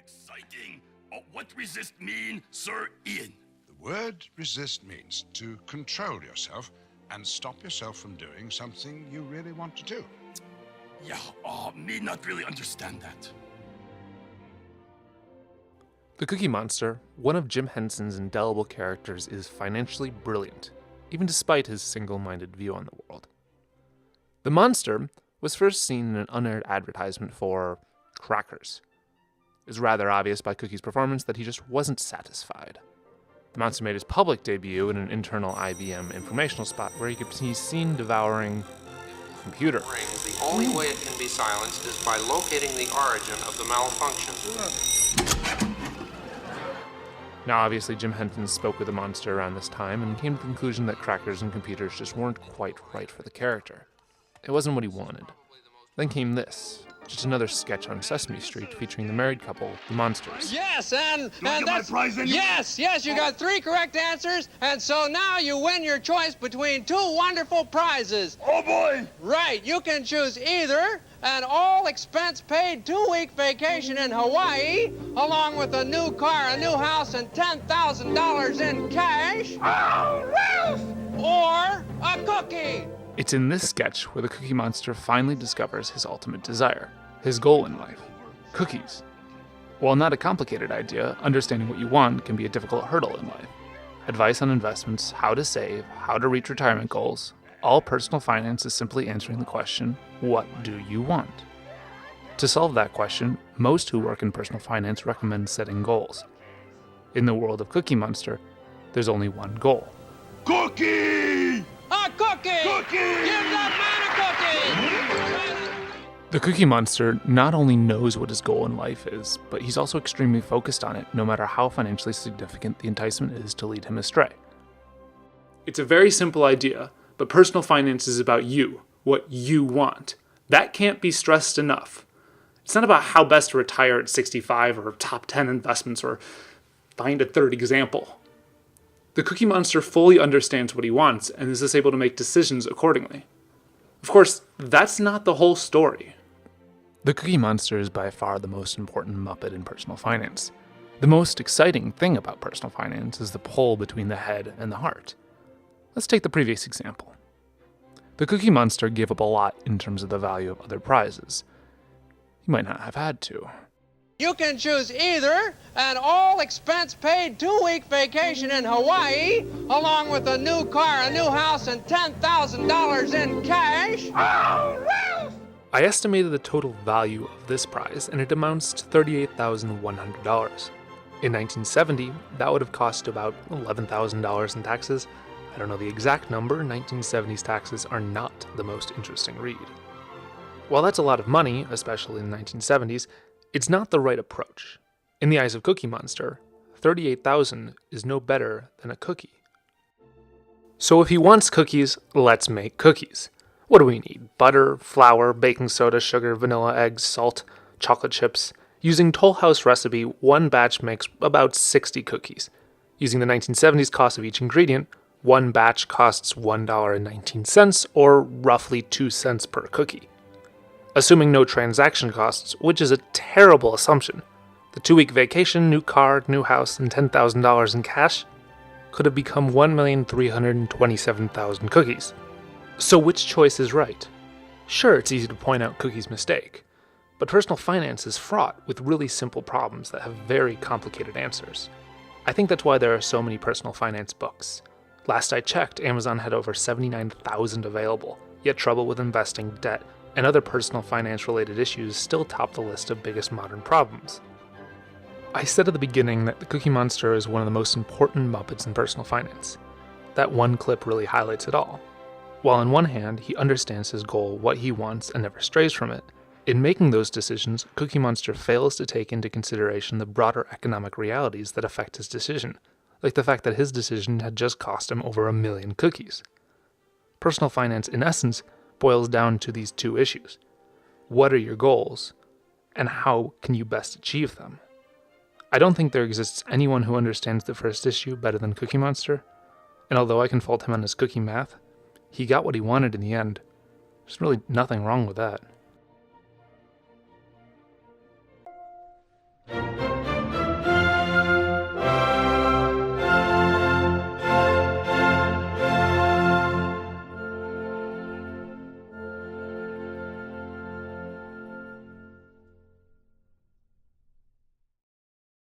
Exciting! What resist mean, Sir Ian? The word resist means to control yourself and stop yourself from doing something you really want to do. Yeah, me not really understand that. The Cookie Monster, one of Jim Henson's indelible characters, is financially brilliant, even despite his single-minded view on the world. The monster was first seen in an unaired advertisement for crackers. It was rather obvious by Cookie's performance that he just wasn't satisfied. The monster made his public debut in an internal IBM informational spot where he could be seen devouring a computer. The only way it can be silenced is by locating the origin of the malfunction. Now, obviously, Jim Henson spoke with the monster around this time and came to the conclusion that crackers and computers just weren't quite right for the character. It wasn't what he wanted. Then came this, just another sketch on Sesame Street featuring the married couple, the Monsters. Yes, and I get my that's prize anyway? yes, you got 3 correct answers, and so now you win your choice between 2 wonderful prizes. Oh boy! Right, you can choose either an all-expense-paid 2-week vacation in Hawaii, along with a new car, a new house, and $10,000 in cash, or a cookie. It's in this sketch where the Cookie Monster finally discovers his ultimate desire, his goal in life: cookies. While not a complicated idea, understanding what you want can be a difficult hurdle in life. Advice on investments, how to save, how to reach retirement goals. All personal finance is simply answering the question, what do you want? To solve that question, most who work in personal finance recommend setting goals. In the world of Cookie Monster, there's only one goal. Cookie! A cookie! Cookie! Give that man a cookie! The Cookie Monster not only knows what his goal in life is, but he's also extremely focused on it, no matter how financially significant the enticement is to lead him astray. It's a very simple idea, but personal finance is about you, what you want. That can't be stressed enough. It's not about how best to retire at 65 or top 10 investments or find a third example. The Cookie Monster fully understands what he wants and is thus able to make decisions accordingly. Of course, that's not the whole story. The Cookie Monster is by far the most important Muppet in personal finance. The most exciting thing about personal finance is the pull between the head and the heart. Let's take the previous example. The Cookie Monster gave up a lot in terms of the value of other prizes. He might not have had to. You can choose either an all-expense-paid 2-week vacation in Hawaii, along with a new car, a new house, and $10,000 in cash. I estimated the total value of this prize, and it amounts to $38,100. In 1970, that would have cost about $11,000 in taxes. I don't know the exact number. 1970s taxes are not the most interesting read. While that's a lot of money, especially in the 1970s, it's not the right approach. In the eyes of Cookie Monster, $38,000 is no better than a cookie. So if he wants cookies, let's make cookies. What do we need? Butter, flour, baking soda, sugar, vanilla, eggs, salt, chocolate chips. Using Toll House recipe, one batch makes about 60 cookies. Using the 1970s cost of each ingredient, one batch costs $1.19, or roughly 2 cents per cookie. Assuming no transaction costs, which is a terrible assumption, the 2-week vacation, new car, new house, and $10,000 in cash could have become 1,327,000 cookies. So which choice is right? Sure, it's easy to point out Cookie's mistake, but personal finance is fraught with really simple problems that have very complicated answers. I think that's why there are so many personal finance books. Last I checked, Amazon had over 79,000 available, yet trouble with investing, debt, and other personal finance-related issues still top the list of biggest modern problems. I said at the beginning that the Cookie Monster is one of the most important Muppets in personal finance. That one clip really highlights it all. While on one hand, he understands his goal, what he wants, and never strays from it, in making those decisions, Cookie Monster fails to take into consideration the broader economic realities that affect his decision, like the fact that his decision had just cost him over 1 million cookies. Personal finance, in essence, boils down to these two issues. What are your goals, and how can you best achieve them? I don't think there exists anyone who understands the first issue better than Cookie Monster, and although I can fault him on his cookie math, he got what he wanted in the end. There's really nothing wrong with that.